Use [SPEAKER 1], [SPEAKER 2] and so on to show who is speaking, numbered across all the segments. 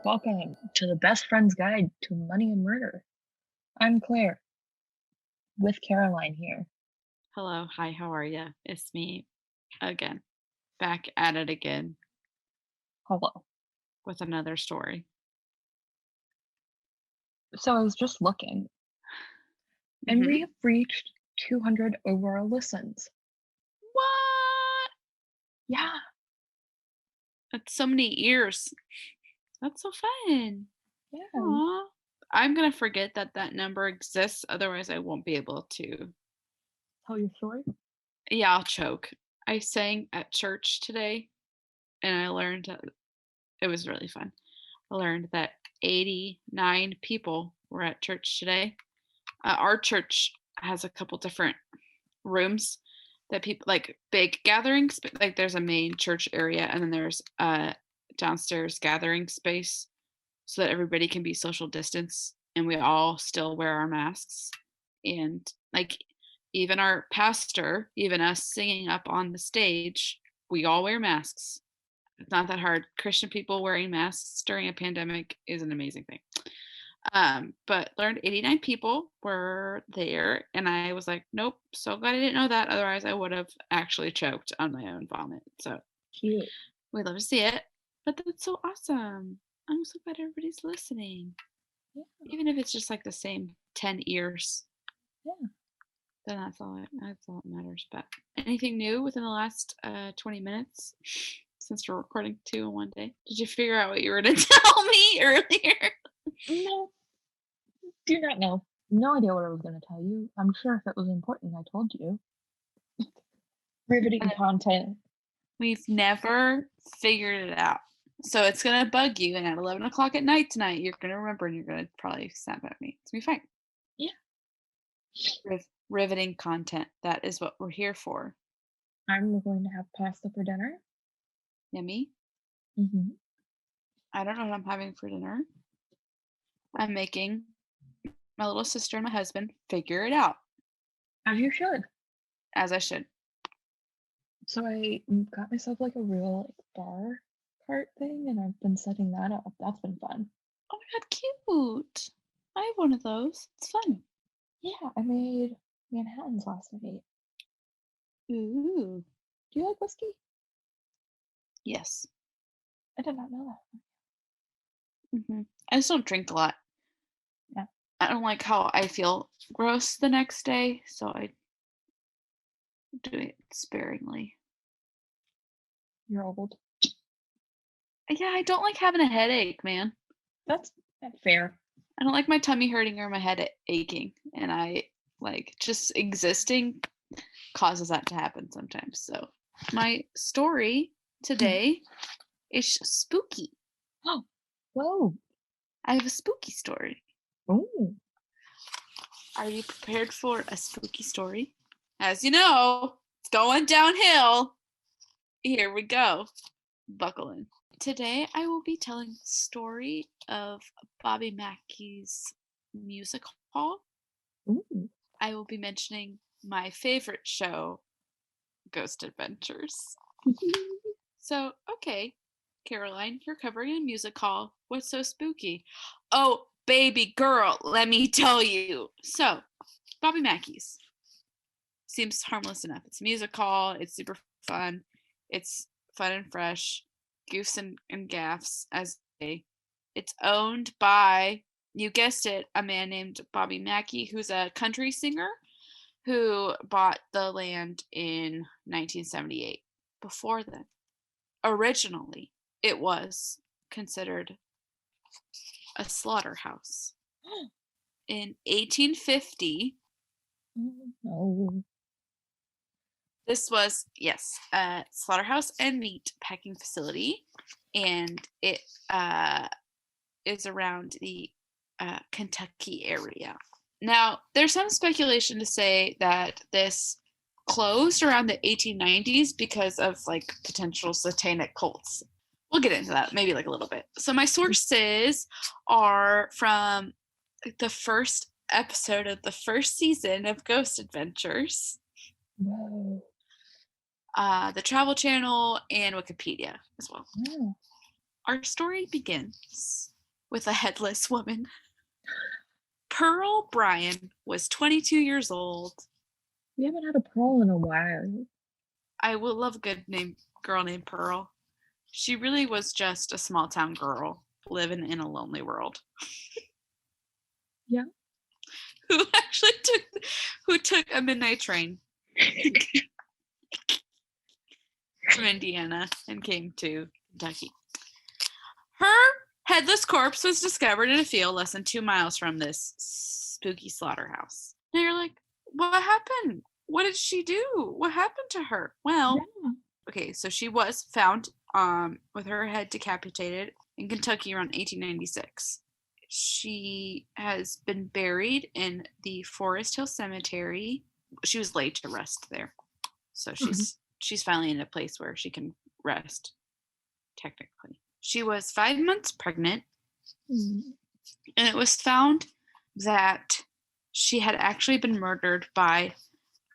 [SPEAKER 1] Welcome to the Best Friend's Guide to Money and Murder. I'm Claire, with Caroline here.
[SPEAKER 2] Hello, hi, how are ya? It's me again, back at it again
[SPEAKER 1] Hello.
[SPEAKER 2] with another story.
[SPEAKER 1] So I was just looking, and we
[SPEAKER 2] Mhm.
[SPEAKER 1] have reached 200 overall listens.
[SPEAKER 2] What?
[SPEAKER 1] Yeah,
[SPEAKER 2] That's so many ears. That's so fun.
[SPEAKER 1] yeah.
[SPEAKER 2] Aw. I'm gonna forget that that number exists, otherwise I won't be able to.
[SPEAKER 1] Tell your story.
[SPEAKER 2] Yeah, I'll choke. I sang at church today, and I learned that it was really fun. I learned that 89 people were at church today. Our church has a couple different rooms that people like big gatherings, but like there's a main church area and then there's a downstairs gathering space so that everybody can be social distance and we all still wear our masks. And like even our pastor, even us singing up on the stage, we all wear masks. It's not that hard. Christian people wearing masks during a pandemic is an amazing thing. But learned 89 people were there, and I was like, nope, so glad I didn't know that. Otherwise, I would have actually choked on my own vomit. So
[SPEAKER 1] Cute.
[SPEAKER 2] we'd love to see it. But that's so awesome. I'm so glad everybody's listening.
[SPEAKER 1] Yeah,
[SPEAKER 2] Even if it's just like the same 10 ears,
[SPEAKER 1] yeah.
[SPEAKER 2] then that's all that matters. But anything new within the last 20 minutes since we're recording two in one day? Did you figure out what you were going to tell me earlier?
[SPEAKER 1] No, do not know. No idea what I was going to tell you. I'm sure if it was important, I told you. Riveting content.
[SPEAKER 2] We've never figured it out. So it's gonna bug you, and at 11 o'clock at night tonight, you're gonna remember, and you're gonna probably snap at me. It's gonna be fine.
[SPEAKER 1] Yeah.
[SPEAKER 2] Riveting content. That is what we're here for.
[SPEAKER 1] I'm going to have pasta for dinner.
[SPEAKER 2] Yummy.
[SPEAKER 1] Mm-hmm.
[SPEAKER 2] I don't know what I'm having for dinner. I'm making my little sister and my husband figure it out,
[SPEAKER 1] As you should.
[SPEAKER 2] as I should.
[SPEAKER 1] So I got myself like a real like bar cart thing, and I've been setting that up. That's been fun.
[SPEAKER 2] Oh my god, cute! I have one of those. It's fun.
[SPEAKER 1] Yeah, I made Manhattans last night.
[SPEAKER 2] Ooh.
[SPEAKER 1] Do you like whiskey?
[SPEAKER 2] Yes.
[SPEAKER 1] I did not know that.
[SPEAKER 2] I just don't drink a lot.
[SPEAKER 1] Yeah,
[SPEAKER 2] I don't like how I feel gross the next day, so I do it sparingly.
[SPEAKER 1] you're old.
[SPEAKER 2] Yeah, I don't like having a headache, man.
[SPEAKER 1] That's fair.
[SPEAKER 2] I don't like my tummy hurting or my head aching, and I like just existing causes that to happen sometimes. So, my story today is spooky.
[SPEAKER 1] Oh, whoa.
[SPEAKER 2] I have a spooky story.
[SPEAKER 1] Oh,
[SPEAKER 2] Are you prepared for a spooky story? As you know, it's going downhill. Here we go. Buckle in. Today I will be telling the story of Bobby Mackey's music hall.
[SPEAKER 1] ooh.
[SPEAKER 2] I will be mentioning my favorite show, Ghost Adventures. So, okay, Caroline, you're covering a music hall. What's so spooky? Oh, baby girl, let me tell you. So, Bobby Mackey's seems harmless enough. It's a music hall, it's super fun, it's fun and fresh, goofs and gaffs as they. It's owned by, you guessed it, a man named Bobby Mackey, who's a country singer who bought the land in 1978. Before then, originally, it was considered a slaughterhouse. In 1850,
[SPEAKER 1] Oh,
[SPEAKER 2] this was, yes, a slaughterhouse and meat packing facility, and it is around the Kentucky area. Now, there's some speculation to say that this closed around the 1890s because of like potential satanic cults. We'll get into that maybe like a little bit. So my sources are from the first episode of the first season of Ghost Adventures,
[SPEAKER 1] whoa.
[SPEAKER 2] the Travel Channel, and Wikipedia as well.
[SPEAKER 1] Oh.
[SPEAKER 2] Our story begins with a headless woman. Pearl Bryan was 22 years old.
[SPEAKER 1] We haven't had a Pearl in a while.
[SPEAKER 2] I would love a good girl named Pearl. She really was just a small town girl living in a lonely world.
[SPEAKER 1] Yeah.
[SPEAKER 2] Who actually took a midnight train from Indiana and came to Kentucky. Her headless corpse was discovered in a field less than 2 miles from this spooky slaughterhouse. Now you're like, what happened? What did she do? What happened to her? Well, okay, so she was found with her head decapitated in Kentucky around 1896. She has been buried in the Forest Hill Cemetery. She was laid to rest there. So she's finally in a place where she can rest, technically. She was 5 months pregnant, and it was found that she had actually been murdered by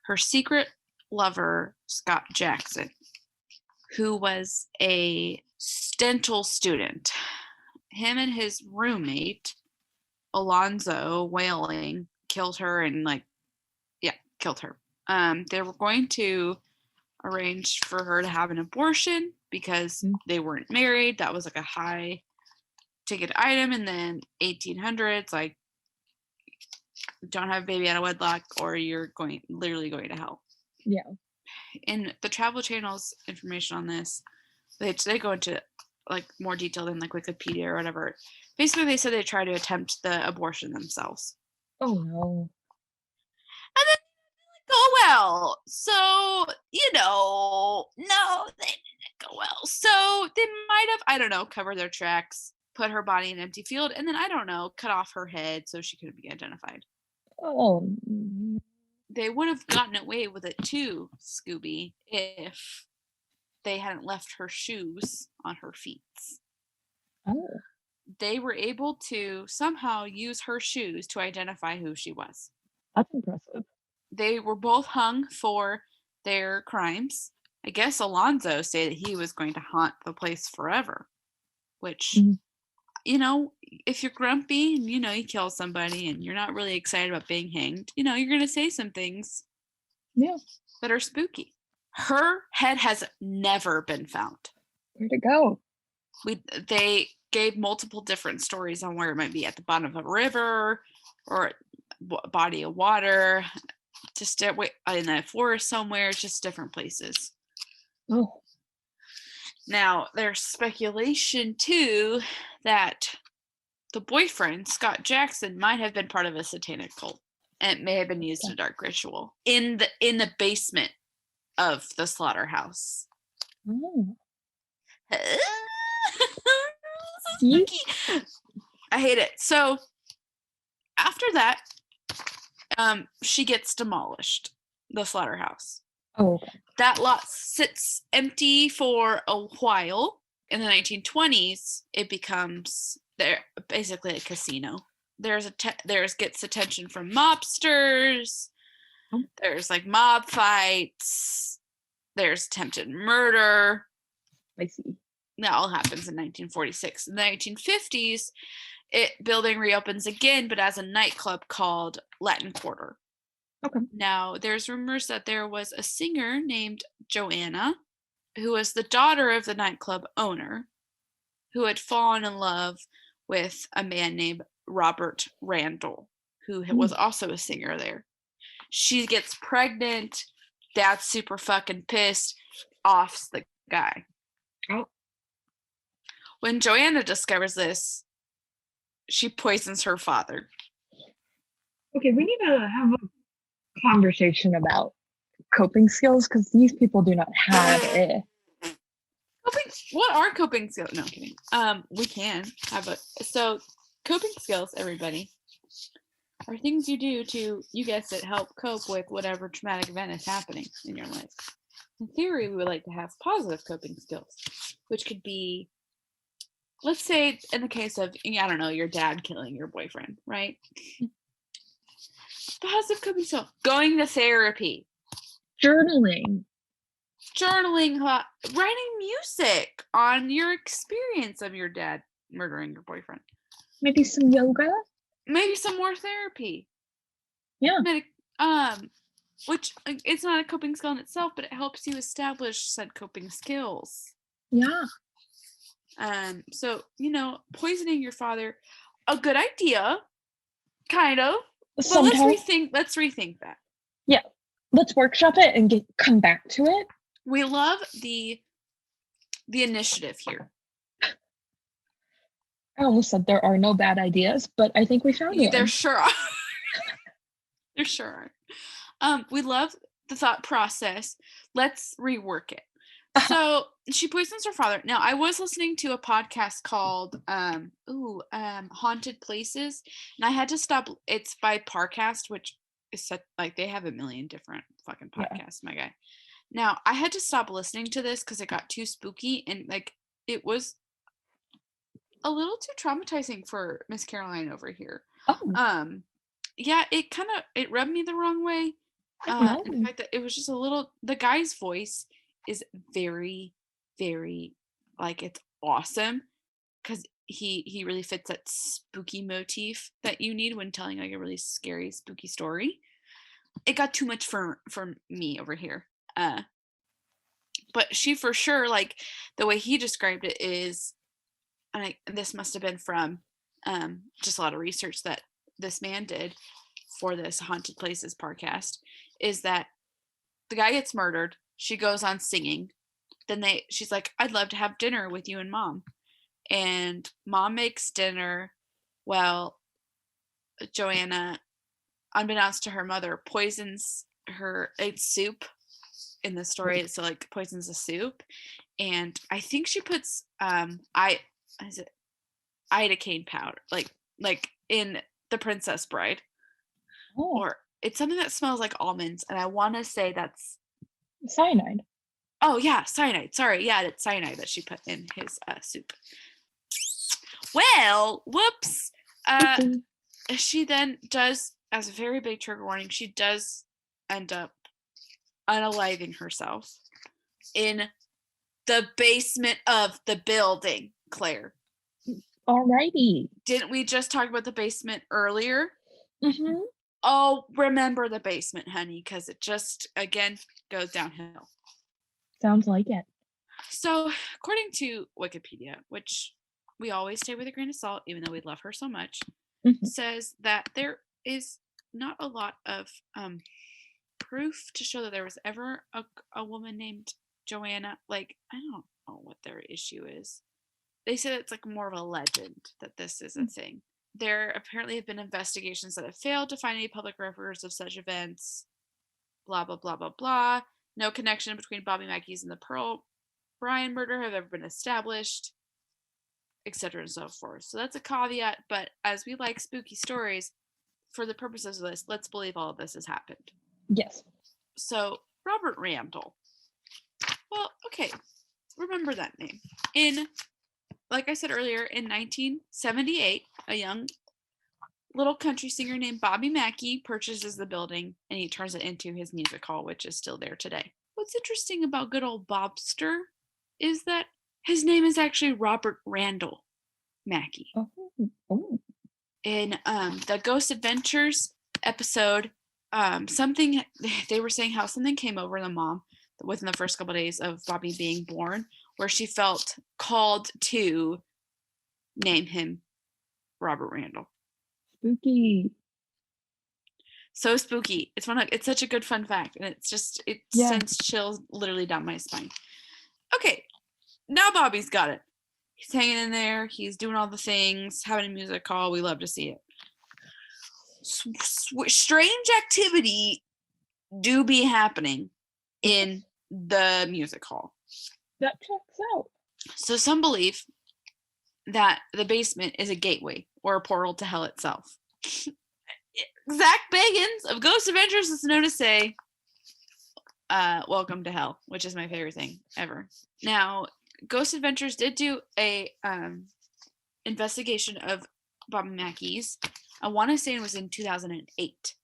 [SPEAKER 2] her secret lover, Scott Jackson, who was a dental student. Him and his roommate, Alonzo Whaling, killed her and killed her. They were going to arrange for her to have an abortion because they weren't married. That was like a high ticket item in the 1800s. Like, don't have a baby out of wedlock or you're literally going to hell.
[SPEAKER 1] Yeah.
[SPEAKER 2] In the Travel Channel's information on this, they go into like more detail than like Wikipedia or whatever. Basically, they said they tried to attempt the abortion themselves.
[SPEAKER 1] Oh no.
[SPEAKER 2] And then go well. So, no, they didn't go well. So they might have, I don't know, covered their tracks, put her body in an empty field, and then, I don't know, cut off her head so she couldn't be identified.
[SPEAKER 1] Oh.
[SPEAKER 2] They would have gotten away with it too, Scooby, if they hadn't left her shoes on her feet.
[SPEAKER 1] Oh.
[SPEAKER 2] They were able to somehow use her shoes to identify who she was.
[SPEAKER 1] That's impressive.
[SPEAKER 2] They were both hung for their crimes. I guess Alonzo said that he was going to haunt the place forever, which, if you're grumpy and, you kill somebody and you're not really excited about being hanged, you're going to say some things that are spooky. Her head has never been found.
[SPEAKER 1] Where'd it go?
[SPEAKER 2] They gave multiple different stories on where it might be, at the bottom of a river or a body of water, just in the forest somewhere, just different places.
[SPEAKER 1] Oh.
[SPEAKER 2] Now, there's speculation, too, that the boyfriend, Scott Jackson, might have been part of a satanic cult, and it may have been used in a dark ritual in the basement of the slaughterhouse.
[SPEAKER 1] Oh.
[SPEAKER 2] I hate it. So, after that, she gets demolished, the slaughterhouse.
[SPEAKER 1] Oh, okay.
[SPEAKER 2] That lot sits empty for a while. In the 1920s, it becomes basically a casino. There's gets attention from mobsters. There's like mob fights. There's attempted murder.
[SPEAKER 1] I see.
[SPEAKER 2] That all happens in 1946. In the 1950s, building reopens again, but as a nightclub called Latin Quarter.
[SPEAKER 1] Okay.
[SPEAKER 2] Now, there's rumors that there was a singer named Joanna, who was the daughter of the nightclub owner, who had fallen in love with a man named Robert Randall, who was also a singer there. She gets pregnant. Dad's super fucking pissed. Offs the guy.
[SPEAKER 1] Oh.
[SPEAKER 2] When Joanna discovers this, she poisons her father.
[SPEAKER 1] Okay, we need to have a conversation about coping skills because these people do not have it.
[SPEAKER 2] What are coping skills? No, I'm kidding. We can have coping skills, everybody, are things you do to, you guessed it, help cope with whatever traumatic event is happening in your life. In theory, we would like to have positive coping skills, which could be, let's say, in the case of, I don't know, your dad killing your boyfriend, right? Positive coping skills. Going to therapy.
[SPEAKER 1] Journaling.
[SPEAKER 2] journaling about writing music on your experience of your dad murdering your boyfriend.
[SPEAKER 1] Maybe some yoga.
[SPEAKER 2] Maybe some more therapy.
[SPEAKER 1] Yeah.
[SPEAKER 2] Which it's not a coping skill in itself, but it helps you establish said coping skills.
[SPEAKER 1] Yeah.
[SPEAKER 2] So, poisoning your father, a good idea, kind of. But
[SPEAKER 1] Sometimes.
[SPEAKER 2] let's rethink that.
[SPEAKER 1] Yeah. Let's workshop it and come back to it.
[SPEAKER 2] We love the initiative here.
[SPEAKER 1] I almost said there are no bad ideas, but I think we found one.
[SPEAKER 2] There sure are. There sure are. We love the thought process. Let's rework it. So she poisons her father. Now, I was listening to a podcast called Haunted Places, and I had to stop. It's by Parcast, which is such, like, they have a million different fucking podcasts, my guy. Now, I had to stop listening to this because it got too spooky, and like it was a little too traumatizing for Miss Caroline over here.
[SPEAKER 1] Oh.
[SPEAKER 2] Yeah, it rubbed me the wrong way. In fact, that it was just a little. The guy's voice is very, very, like, it's awesome because he really fits that spooky motif that you need when telling like a really scary, spooky story. It got too much for me over here. But she for sure, like, the way he described it is, and this must have been from just a lot of research that this man did for this Haunted Places podcast, is that the guy gets murdered. She goes on singing. Then she's like, I'd love to have dinner with you and mom. And mom makes dinner. Well, Joanna, unbeknownst to her mother, poisons it's soup in the story. So like poisons the soup. And I think she puts iodine powder, like in the Princess Bride.
[SPEAKER 1] Oh.
[SPEAKER 2] Or it's something that smells like almonds, and I want to say that's
[SPEAKER 1] cyanide.
[SPEAKER 2] Oh yeah, cyanide. Sorry, yeah, it's cyanide that she put in his soup. Well, whoops. She then does, as a very big trigger warning, she does end up unaliving herself in the basement of the building, Claire.
[SPEAKER 1] Alrighty.
[SPEAKER 2] Didn't we just talk about the basement earlier?
[SPEAKER 1] Mm-hmm.
[SPEAKER 2] Oh, remember the basement, honey, because it just, again, goes downhill.
[SPEAKER 1] Sounds like it.
[SPEAKER 2] So, according to Wikipedia, which we always say with a grain of salt, even though we love her so much, says that there is not a lot of proof to show that there was ever a woman named Joanna. Like, I don't know what their issue is. They say it's like more of a legend that this is a thing. There apparently have been investigations that have failed to find any public records of such events. Blah, blah, blah, blah, blah. No connection between Bobby Mackey's and the Pearl Bryan murder have ever been established, etc. and so forth. So that's a caveat, but as we like spooky stories, for the purposes of this, let's believe all of this has happened.
[SPEAKER 1] Yes.
[SPEAKER 2] So, Robert Randall. Well, okay. Remember that name. Like I said earlier, in 1978, a young little country singer named Bobby Mackey purchases the building and he turns it into his music hall, which is still there today. What's interesting about good old Bobster is that his name is actually Robert Randall Mackey.
[SPEAKER 1] Oh.
[SPEAKER 2] In the Ghost Adventures episode, they were saying how something came over the mom within the first couple of days of Bobby being born, where she felt called to name him Robert Randall.
[SPEAKER 1] Spooky.
[SPEAKER 2] So spooky. It's such a good fun fact, and it sends chills literally down my spine. Okay, now Bobby's got it. He's hanging in there. He's doing all the things, having a music hall. We love to see it. Strange activity do be happening in the music hall.
[SPEAKER 1] That checks out.
[SPEAKER 2] So some believe that the basement is a gateway or a portal to hell itself. Zach Bagans of Ghost Adventures is known to say, welcome to hell, which is my favorite thing ever. Now, Ghost Adventures did do a investigation of Bobby Mackey's. I want to say it was in 2008.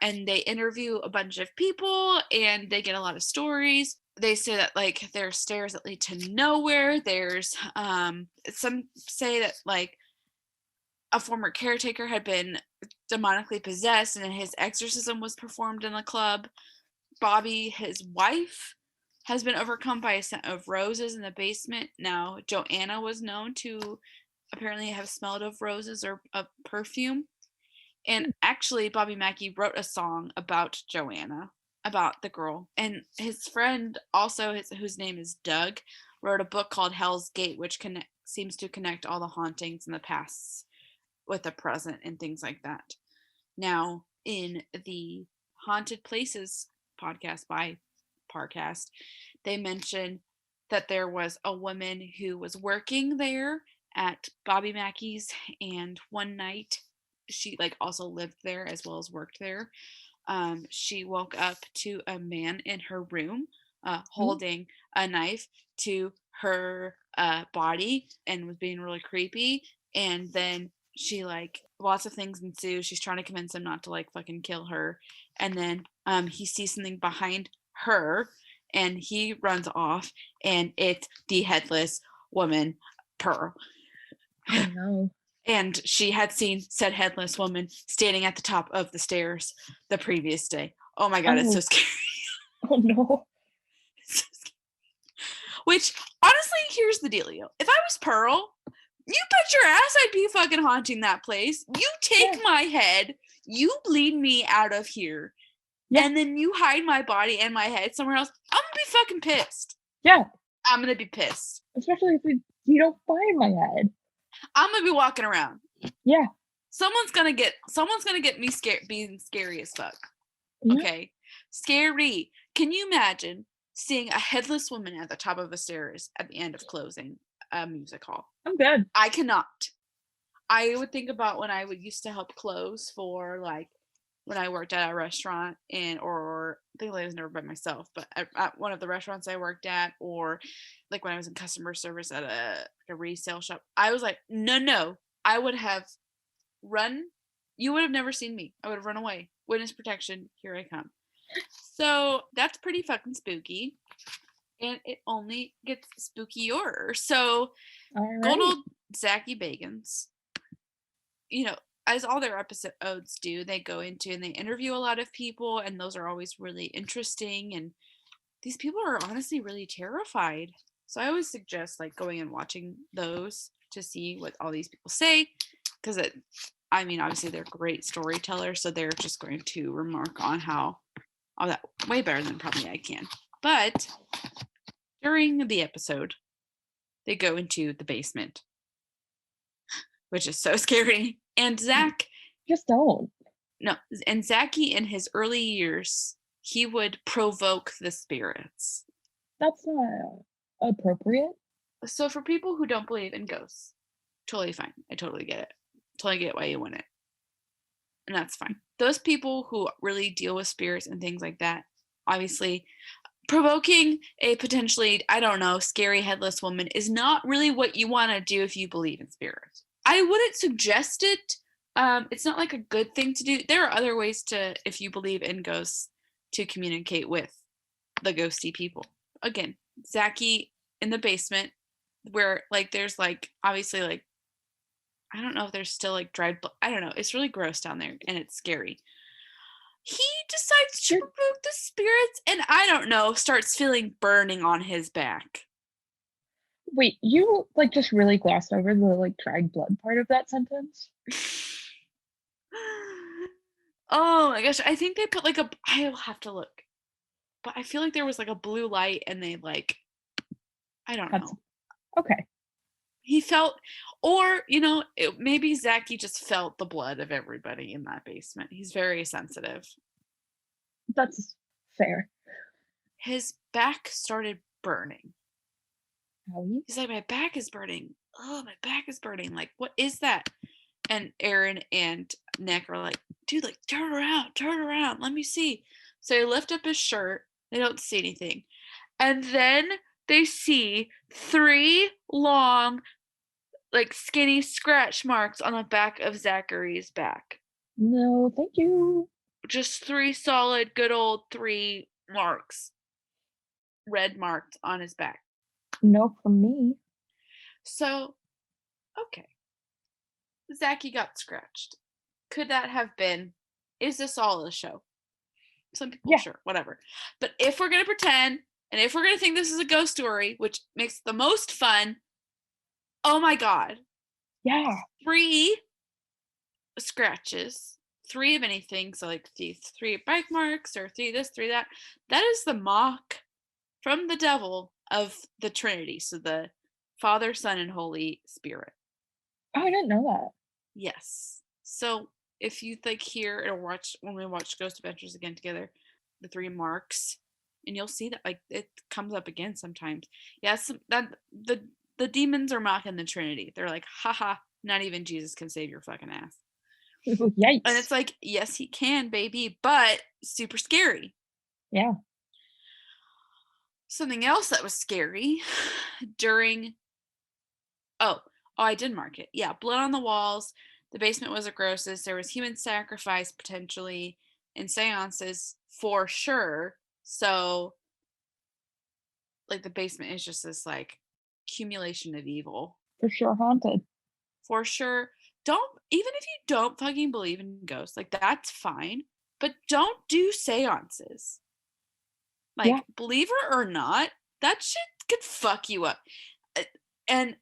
[SPEAKER 2] and they interview a bunch of people and they get a lot of stories. They say that like there's stairs that lead to nowhere. There's some say that like a former caretaker had been demonically possessed and his exorcism was performed in the club. Bobby, his wife, has been overcome by a scent of roses in the basement. Now, Joanna was known to apparently have smelled of roses or of perfume. And actually, Bobby Mackey wrote a song about Joanna, about the girl. And his friend, also, whose name is Doug, wrote a book called Hell's Gate, which seems to connect all the hauntings in the past with the present and things like that. Now, in the Haunted Places podcast by Parcast, they mentioned that there was a woman who was working there at Bobby Mackey's, and one night she like also lived there as well as worked there. She woke up to a man in her room holding a knife to her body and was being really creepy. And then she like lots of things ensue. She's trying to convince him not to like fucking kill her. And then he sees something behind her and he runs off and it's the headless woman, Pearl.
[SPEAKER 1] Oh no.
[SPEAKER 2] And she had seen said headless woman standing at the top of the stairs the previous day. Oh my God, it's so scary.
[SPEAKER 1] Oh no.
[SPEAKER 2] So scary. Which, honestly, here's the dealio. If I was Pearl, you bet your ass I'd be fucking haunting that place. You take my head, you lead me out of here, and then you hide my body and my head somewhere else. I'm gonna be fucking pissed.
[SPEAKER 1] Yeah.
[SPEAKER 2] I'm gonna be pissed.
[SPEAKER 1] Especially if you don't find my head.
[SPEAKER 2] I'm gonna be walking around.
[SPEAKER 1] Yeah.
[SPEAKER 2] Someone's gonna get me scared, being scary as fuck.
[SPEAKER 1] Yeah.
[SPEAKER 2] Okay. Scary. Can you imagine seeing a headless woman at the top of the stairs at the end of closing a music hall?
[SPEAKER 1] I'm good.
[SPEAKER 2] I cannot. I would think about when I would used to help close for like when I worked at a restaurant or I think I was never by myself, but at one of the restaurants I worked at, or like when I was in customer service at a resale shop. I was like, no, I would have run. You would have never seen me. I would have run away. Witness protection. Here I come. So that's pretty fucking spooky. And it only gets spookier. So good old Zachy Bagans, you know, as all their episodes do, they go into and they interview a lot of people, and those are always really interesting. And these people are honestly really terrified. So I always suggest like going and watching those to see what all these people say, because I mean, obviously they're great storytellers, so they're just going to remark on how all that way better than probably I can. But during the episode, they go into the basement, which is so scary. And Zach
[SPEAKER 1] just don't.
[SPEAKER 2] No, and Zachy in his early years, he would provoke the spirits.
[SPEAKER 1] That's not appropriate.
[SPEAKER 2] So for people who don't believe in ghosts, totally fine. I totally get it. Totally get why you want it. And that's fine. Those people who really deal with spirits and things like that, obviously, provoking a potentially, I don't know, scary headless woman is not really what you want to do if you believe in spirits. I wouldn't suggest it. It's not like a good thing to do. There are other ways to, if you believe in ghosts, to communicate with the ghosty people. Again, Zachy in the basement, where like there's like obviously like I don't know if there's still like dried blood. I don't know. It's really gross down there and it's scary. He decides to provoke the spirits and I don't know, starts feeling burning on his back.
[SPEAKER 1] Wait, you like just really glossed over the like dried blood part of that sentence?
[SPEAKER 2] Oh my gosh, I think they put like I'll have to look. But I feel like there was like a blue light and they like I don't know.
[SPEAKER 1] Okay.
[SPEAKER 2] He felt, or, you know, maybe Zachy just felt the blood of everybody in that basement. He's very sensitive.
[SPEAKER 1] That's fair.
[SPEAKER 2] His back started burning.
[SPEAKER 1] Howie?
[SPEAKER 2] He's like, my back is burning. Oh, my back is burning. Like, what is that? And Aaron and Nick are like, dude, like, turn around. Let me see. So they lift up his shirt. They don't see anything. And then they see 3 long, like skinny scratch marks on the back of Zachary's back.
[SPEAKER 1] No, thank you.
[SPEAKER 2] Just 3 solid, good old 3 marks, red marks on his back.
[SPEAKER 1] No from me.
[SPEAKER 2] So, okay. Zachy got scratched. Could that have been, is this all a show? Some people,
[SPEAKER 1] Yeah.
[SPEAKER 2] sure, whatever. But if we're going to pretend, and if we're going to think this is a ghost story, which makes it the most fun, oh my God.
[SPEAKER 1] Yeah.
[SPEAKER 2] 3 scratches, 3 of anything. So like these 3 bite marks or 3 this, 3 that. That is the mock from the devil of the Trinity. So the Father, Son, and Holy Spirit.
[SPEAKER 1] Oh, I didn't know that.
[SPEAKER 2] Yes. So if you like hear or watch when we watch Ghost Adventures again together, the 3 marks, and you'll see that like it comes up again sometimes. Yes, that the demons are mocking the Trinity. They're like, haha, not even Jesus can save your fucking ass.
[SPEAKER 1] Yikes.
[SPEAKER 2] And it's like, yes, he can, baby, but super scary.
[SPEAKER 1] Yeah.
[SPEAKER 2] Something else that was scary during I did mark it. Yeah, blood on the walls. The basement was the grossest. There was human sacrifice potentially and seances for sure. So like the basement is just this like accumulation of evil.
[SPEAKER 1] For sure haunted.
[SPEAKER 2] For sure. Don't, even if you don't fucking believe in ghosts, like that's fine, but don't do seances. Like,
[SPEAKER 1] Yeah.
[SPEAKER 2] believe it or not, that shit could fuck you up. And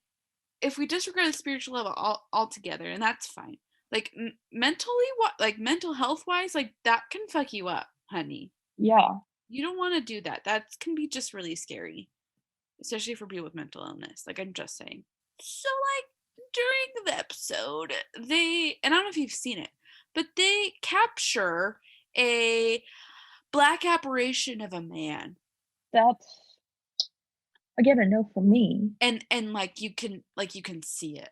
[SPEAKER 2] if we disregard the spiritual level altogether, and that's fine. Like mentally, like mental health wise, like that can fuck you up, honey.
[SPEAKER 1] Yeah.
[SPEAKER 2] You don't want to do that. That can be just really scary, especially for people with mental illness. Like I'm just saying. So like during the episode, and I don't know if you've seen it, but they capture a black apparition of a man.
[SPEAKER 1] That's again a no from me.
[SPEAKER 2] And like you can see it.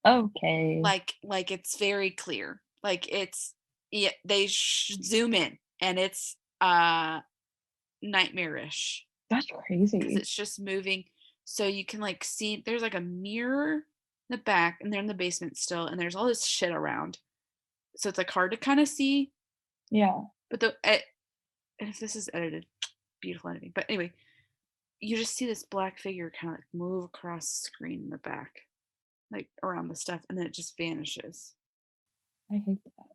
[SPEAKER 1] Okay.
[SPEAKER 2] Like it's very clear. Like it's, yeah, they zoom in and it's nightmarish
[SPEAKER 1] That's
[SPEAKER 2] because
[SPEAKER 1] crazy.
[SPEAKER 2] it's just moving. So you can like see there's like a mirror in the back, and they're in the basement still, and there's all this shit around. So it's like hard to kind of see.
[SPEAKER 1] Yeah.
[SPEAKER 2] But and if this is edited, beautiful editing. But anyway, you just see this black figure kind of like move across the screen in the back, like around the stuff, and then it just vanishes.
[SPEAKER 1] I hate that.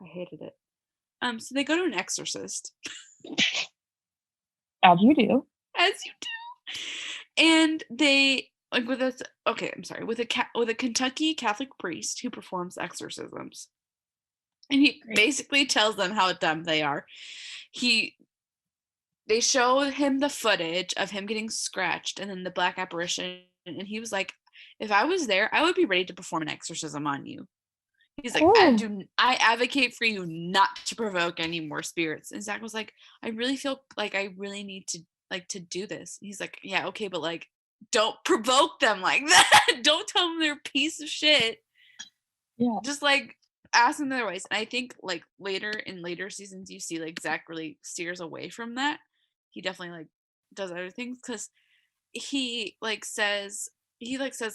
[SPEAKER 2] I hated it. So they go to an exorcist,
[SPEAKER 1] As you do.
[SPEAKER 2] as you do, and they like with a okay, I'm sorry, with a Kentucky Catholic priest who performs exorcisms, and he
[SPEAKER 1] Great.
[SPEAKER 2] basically tells them how dumb they are. They show him the footage of him getting scratched and then the black apparition, and he was like, if I was there, I would be ready to perform an exorcism on you. He's like, I advocate for you not to provoke any more spirits. And Zach was like, I really feel like I really need to do this. He's like, yeah, okay, but like, don't provoke them like that. Don't tell them they're a piece of shit.
[SPEAKER 1] Yeah.
[SPEAKER 2] Just like ask them their ways. And I think like in later seasons, you see like Zach really steers away from that. He definitely like does other things because he says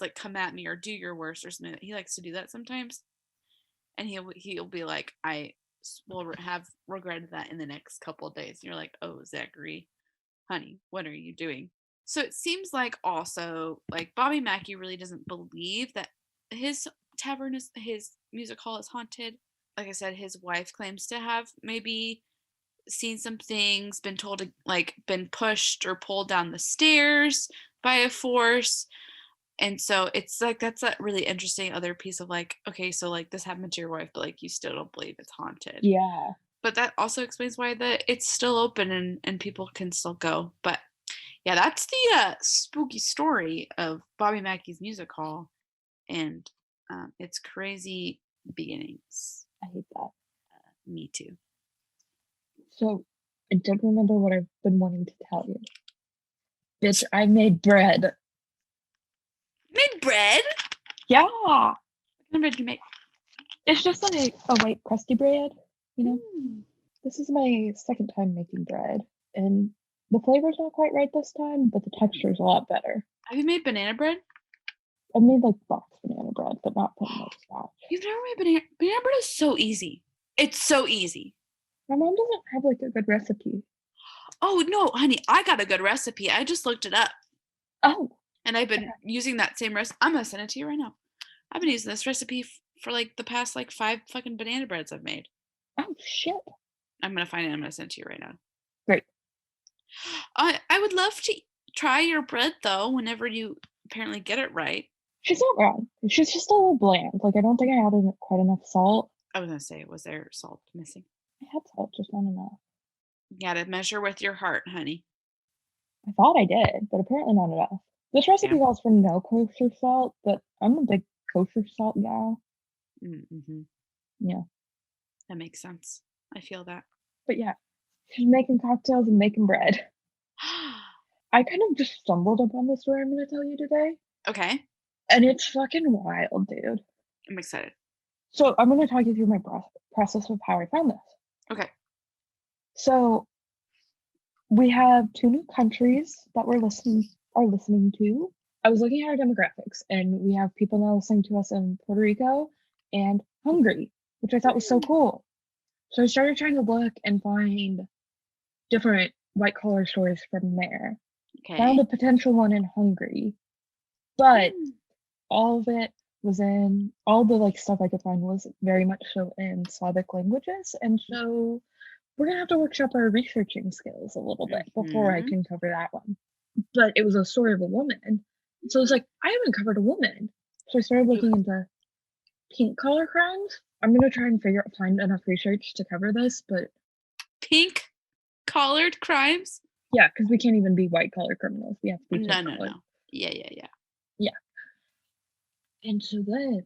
[SPEAKER 2] like come at me or do your worst or something. He likes to do that sometimes. And he'll be like, I will have regretted that in the next couple of days. And you're like, oh, Zachary, honey, what are you doing? So it seems like also like Bobby Mackey really doesn't believe that his tavern his music hall is haunted. Like I said, his wife claims to have maybe seen some things, been told to like been pushed or pulled down the stairs by a force. And so it's like that's a really interesting other piece of like, okay, so like this happened to your wife, but like you still don't believe it's haunted.
[SPEAKER 1] Yeah.
[SPEAKER 2] But that also explains why it's still open and people can still go. But yeah, that's the spooky story of Bobby Mackey's music hall and its crazy beginnings.
[SPEAKER 1] I hate that.
[SPEAKER 2] Me too.
[SPEAKER 1] So I don't remember what I've been wanting to tell you. Bitch, I made bread.
[SPEAKER 2] Made bread?
[SPEAKER 1] Yeah.
[SPEAKER 2] What kind of bread did you make?
[SPEAKER 1] It's just like a white crusty bread, you know? This is my second time making bread, and the flavor's not quite right this time, but the texture's a lot better.
[SPEAKER 2] Have you made banana bread?
[SPEAKER 1] I've made like box banana bread, but not from like scratch.
[SPEAKER 2] You've never made banana bread is so easy. It's so easy.
[SPEAKER 1] My mom doesn't have like a good recipe.
[SPEAKER 2] Oh, no, honey, I got a good recipe. I just looked it up.
[SPEAKER 1] Oh.
[SPEAKER 2] And I've been using that same recipe. I'm going to send it to you right now. I've been using this recipe for like the past like 5 fucking banana breads I've made.
[SPEAKER 1] Oh, shit.
[SPEAKER 2] I'm going to find it. I'm going to send it to you right now.
[SPEAKER 1] Great.
[SPEAKER 2] I would love to try your bread, though, whenever you apparently get it right.
[SPEAKER 1] She's not wrong. She's just a little bland. Like, I don't think I added quite enough salt.
[SPEAKER 2] I was going to say, was there salt missing?
[SPEAKER 1] I had salt, just not enough.
[SPEAKER 2] You got to measure with your heart, honey.
[SPEAKER 1] I thought I did, but apparently not enough. This recipe calls for no kosher salt, but I'm a big kosher salt gal.
[SPEAKER 2] Mm-hmm.
[SPEAKER 1] Yeah.
[SPEAKER 2] That makes sense. I feel that.
[SPEAKER 1] But yeah, she's making cocktails and making bread. I kind of just stumbled upon the story I'm going to tell you today.
[SPEAKER 2] Okay.
[SPEAKER 1] And it's fucking wild, dude.
[SPEAKER 2] I'm excited.
[SPEAKER 1] So I'm going to talk you through my process of how I found this.
[SPEAKER 2] Okay.
[SPEAKER 1] So we have 2 new countries that are listening to. I was looking at our demographics, and we have people now listening to us in Puerto Rico and Hungary, which I thought was so cool. So I started trying to look and find different white collar stories from there.
[SPEAKER 2] Okay.
[SPEAKER 1] Found a potential one in Hungary, but all of it was in all the like stuff I could find was very much so in Slavic languages, and so we're gonna have to workshop our researching skills a little bit before I can cover that one. But it was a story of a woman, so I was like, I haven't covered a woman, so I started looking into pink collar crimes. I'm gonna try and find enough research to cover this, but
[SPEAKER 2] pink collared crimes?
[SPEAKER 1] Yeah, because we can't even be white collar criminals. We have to be
[SPEAKER 2] no.
[SPEAKER 1] Yeah. And so then,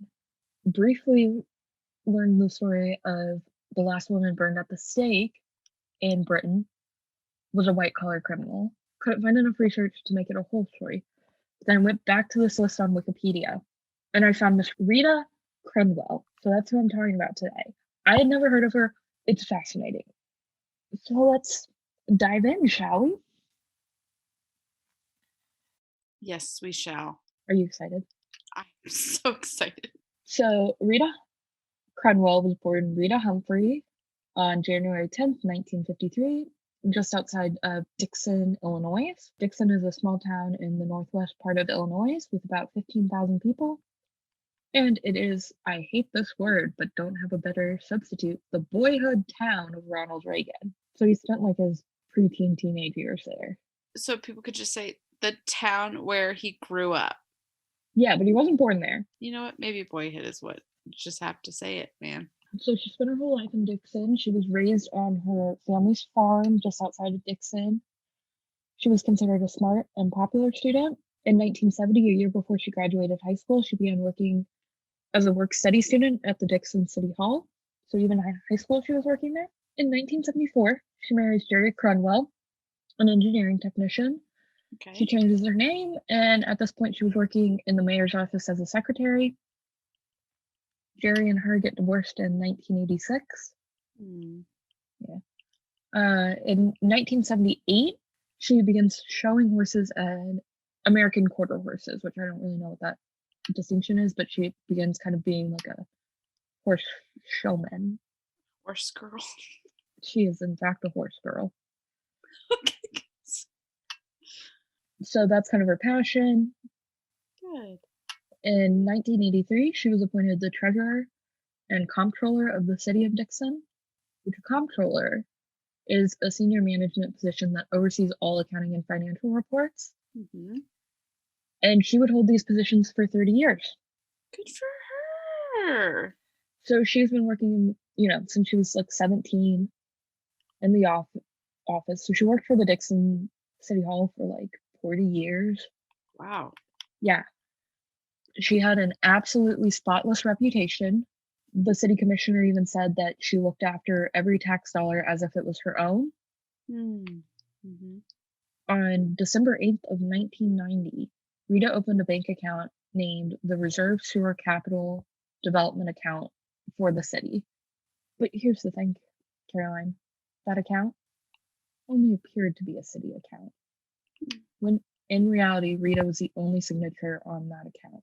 [SPEAKER 1] briefly learned the story of the last woman burned at the stake in Britain was a white collar criminal. Couldn't find enough research to make it a whole story. Then I went back to this list on Wikipedia, and I found Miss Rita Crenwell. So that's who I'm talking about today. I had never heard of her. It's fascinating. So let's dive in, shall we?
[SPEAKER 2] Yes, we shall.
[SPEAKER 1] Are you excited?
[SPEAKER 2] I'm so excited.
[SPEAKER 1] So Rita Cranwell was born Rita Humphrey on January 10th, 1953, just outside of Dixon, Illinois. Dixon is a small town in the northwest part of Illinois with about 15,000 people. And it is, I hate this word, but don't have a better substitute, the boyhood town of Ronald Reagan. So he spent like his preteen teenage years there.
[SPEAKER 2] So people could just say the town where he grew up.
[SPEAKER 1] Yeah, but he wasn't born there.
[SPEAKER 2] You know what? Maybe boyhood is what. You just have to say it, man.
[SPEAKER 1] So she spent her whole life in Dixon. She was raised on her family's farm just outside of Dixon. She was considered a smart and popular student. In 1970, a year before she graduated high school, she began working as a work-study student at the Dixon City Hall. So even in high school, she was working there. In 1974, she marries Rita Crenwell, an engineering technician.
[SPEAKER 2] Okay.
[SPEAKER 1] She changes her name, and at this point, she was working in the mayor's office as a secretary. Jerry and her get divorced in 1986. Yeah. In 1978, she begins showing horses at American quarter horses, which I don't really know what that distinction is, but she begins kind of being like a horse showman.
[SPEAKER 2] Horse girl.
[SPEAKER 1] She is, in fact, a horse girl.
[SPEAKER 2] Okay.
[SPEAKER 1] So that's kind of her passion.
[SPEAKER 2] Good.
[SPEAKER 1] In 1983, she was appointed the treasurer and comptroller of the city of Dixon, which a comptroller is a senior management position that oversees all accounting and financial reports.
[SPEAKER 2] Mm-hmm.
[SPEAKER 1] And she would hold these positions for 30 years.
[SPEAKER 2] Good for her.
[SPEAKER 1] So she's been working, since she was like 17 in the office. So she worked for the Dixon City Hall for like 40 years.
[SPEAKER 2] Wow.
[SPEAKER 1] Yeah. She had an absolutely spotless reputation. The city commissioner even said that she looked after every tax dollar as if it was her own.
[SPEAKER 2] Mm-hmm.
[SPEAKER 1] On December 8th of 1990, Rita opened a bank account named the Reserve Sewer Capital Development Account for the city. But here's the thing, Caroline, that account only appeared to be a city account, when in reality, Rita was the only signature on that account,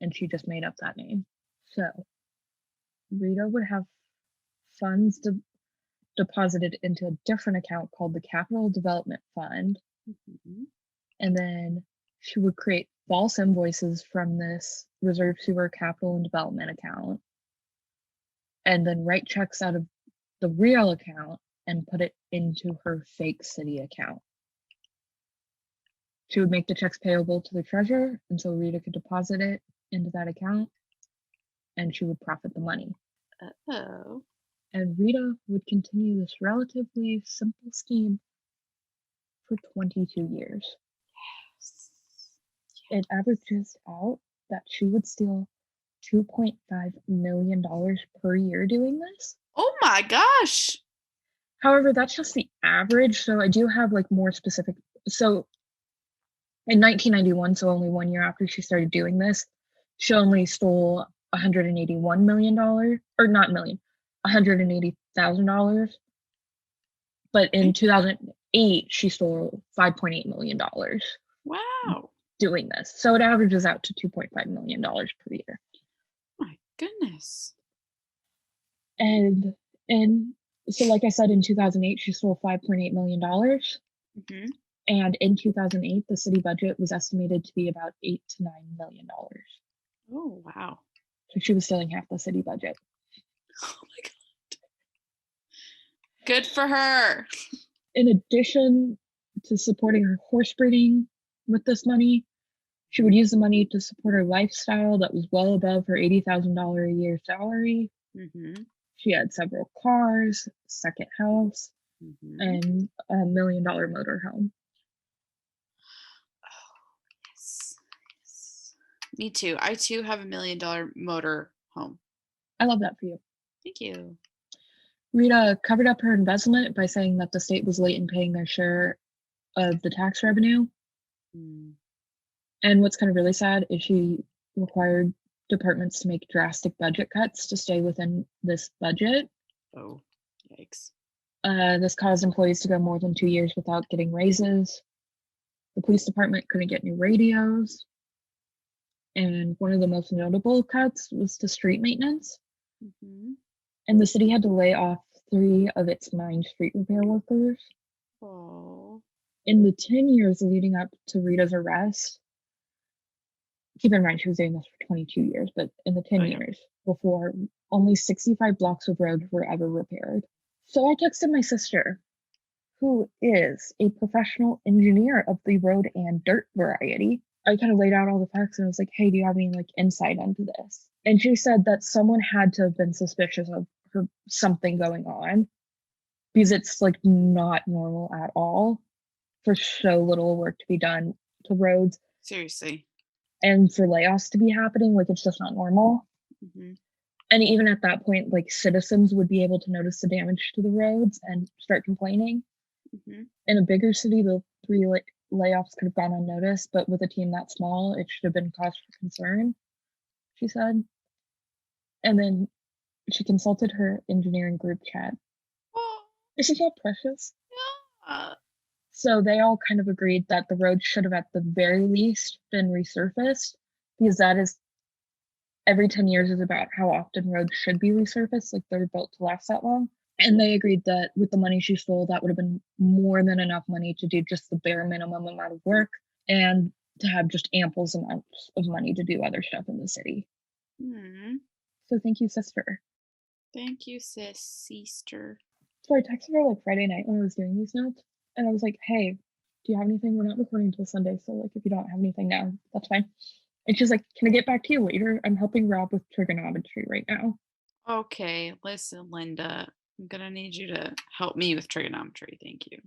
[SPEAKER 1] and she just made up that name. So Rita would have funds deposited into a different account called the Capital Development Fund,
[SPEAKER 2] Mhm.
[SPEAKER 1] and then she would create false invoices from this Reserve Sewer Capital and Development account, and then write checks out of the real account and put it into her fake city account. She would make the checks payable to the treasurer, and so Rita could deposit it into that account, and she would profit the money.
[SPEAKER 2] Oh.
[SPEAKER 1] And Rita would continue this relatively simple scheme for 22 years.
[SPEAKER 2] Yes.
[SPEAKER 1] It averages out that she would steal $2.5 million per year doing this.
[SPEAKER 2] Oh my gosh.
[SPEAKER 1] However, that's just the average. So I do have like more specific. So in 1991, so only 1 year after she started doing this, she only stole $181 million, or not million, $180,000. But in 2008, she stole $5.8 million
[SPEAKER 2] Wow.
[SPEAKER 1] doing this. So it averages out to $2.5 million per year.
[SPEAKER 2] My goodness.
[SPEAKER 1] And so like I said, in 2008, she stole $5.8 million.
[SPEAKER 2] Hmm.
[SPEAKER 1] And in 2008, the city budget was estimated to be about $8 to $9 million.
[SPEAKER 2] Oh, wow.
[SPEAKER 1] So she was stealing half the city budget.
[SPEAKER 2] Oh my God. Good for her.
[SPEAKER 1] In addition to supporting her horse breeding with this money, she would use the money to support her lifestyle that was well above her $80,000 a year salary.
[SPEAKER 2] Mm-hmm.
[SPEAKER 1] She had several cars, a second house,
[SPEAKER 2] Mm-hmm.
[SPEAKER 1] and a $1 million motorhome.
[SPEAKER 2] Oh, yes. Yes. Me too. I too have $1 million motor home.
[SPEAKER 1] I love that for you.
[SPEAKER 2] Thank you.
[SPEAKER 1] Rita covered up her embezzlement by saying that the state was late in paying their share of the tax revenue.
[SPEAKER 2] Mm.
[SPEAKER 1] And what's kind of really sad is she required departments to make drastic budget cuts to stay within this budget.
[SPEAKER 2] Oh, yikes.
[SPEAKER 1] This caused employees to go more than 2 years without getting raises. The police department couldn't get new radios. And one of the most notable cuts was to street maintenance.
[SPEAKER 2] Mm-hmm.
[SPEAKER 1] And the city had to lay off 3 of its 9 street repair workers.
[SPEAKER 2] Oh.
[SPEAKER 1] In the 10 years leading up to Rita's arrest, keep in mind she was doing this for 22 years, but in the 10 years before, only 65 blocks of road were ever repaired. So I texted my sister, who is a professional engineer of the road and dirt variety. I kind of laid out all the facts and I was like, hey, do you have any like insight into this? And she said that someone had to have been suspicious of her something going on, because it's like not normal at all for so little work to be done to roads.
[SPEAKER 2] Seriously.
[SPEAKER 1] And for layoffs to be happening, like it's just not normal.
[SPEAKER 2] Mm-hmm.
[SPEAKER 1] And even at that point, like citizens would be able to notice the damage to the roads and start complaining.
[SPEAKER 2] Mm-hmm.
[SPEAKER 1] In a bigger city, the 3 layoffs could have gone unnoticed, but with a team that small, it should have been cause for concern, she said. And then she consulted her engineering group chat.
[SPEAKER 2] Oh,
[SPEAKER 1] Isn't that precious?
[SPEAKER 2] yeah.
[SPEAKER 1] So they all kind of agreed that the road should have, at the very least, been resurfaced, because that is every 10 years is about how often roads should be resurfaced, like they're built to last that long. And they agreed that with the money she stole, that would have been more than enough money to do just the bare minimum amount of work and to have just ample amounts of money to do other stuff in the city.
[SPEAKER 2] Mm.
[SPEAKER 1] So thank you, sister.
[SPEAKER 2] Thank you, sister.
[SPEAKER 1] So I texted her like Friday night when I was doing these notes, and I was like, hey, do you have anything? We're not recording until Sunday, so like if you don't have anything now, that's fine. And she's like, can I get back to you later? I'm helping Rob with trigonometry right now.
[SPEAKER 2] Okay, listen, Linda. I'm gonna need you to help me with trigonometry. Thank you.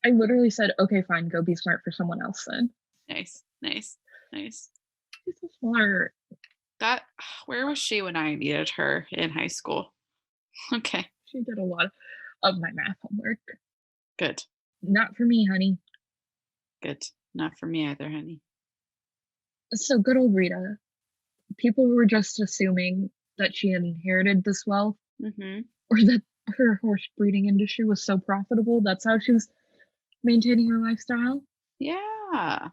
[SPEAKER 1] I literally said, okay, fine, go be smart for someone else then.
[SPEAKER 2] Nice, nice, nice.
[SPEAKER 1] She's so smart.
[SPEAKER 2] Where was she when I needed her in high school? Okay,
[SPEAKER 1] She did a lot of my math homework.
[SPEAKER 2] good,
[SPEAKER 1] Not for me, honey.
[SPEAKER 2] good. Not for me either, honey.
[SPEAKER 1] So good old Rita. People were just assuming that she had inherited this wealth,
[SPEAKER 2] Mm-hmm.
[SPEAKER 1] or that her horse breeding industry was so profitable. That's how she was maintaining her lifestyle.
[SPEAKER 2] Yeah.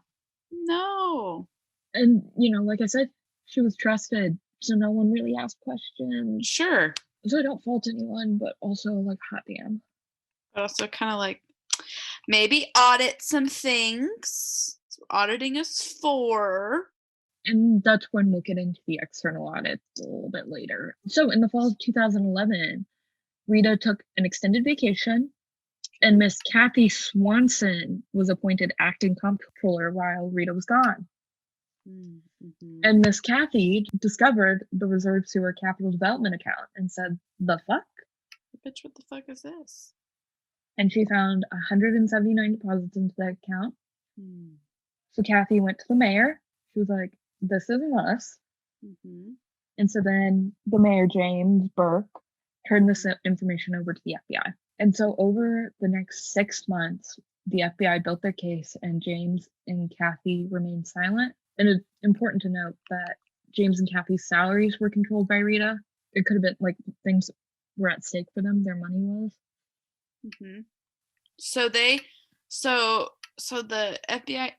[SPEAKER 2] No.
[SPEAKER 1] And, like I said, she was trusted. So no one really asked questions.
[SPEAKER 2] Sure.
[SPEAKER 1] So I don't fault anyone, but also like hot damn.
[SPEAKER 2] But also kind of like maybe audit some things. That's what auditing is for.
[SPEAKER 1] And that's when we'll get into the external audit a little bit later. So in the fall of 2011, Rita took an extended vacation, and Miss Kathy Swanson was appointed acting comptroller while Rita was gone.
[SPEAKER 2] Mm-hmm.
[SPEAKER 1] And Miss Kathy discovered the reserve sewer capital development account and said, "The fuck?"
[SPEAKER 2] Bitch, what the fuck is this?
[SPEAKER 1] And she found 179 deposits into that account. So Kathy went to the mayor. She was like, "This isn't us." And so then the mayor, James Burke, turned this information over to the FBI. And so over the next 6 months, the FBI built their case, and James and Kathy remained silent. And it's important to note that James and Kathy's salaries were controlled by Rita. It could have been like things were at stake for them. Their money was.
[SPEAKER 2] So the FBI,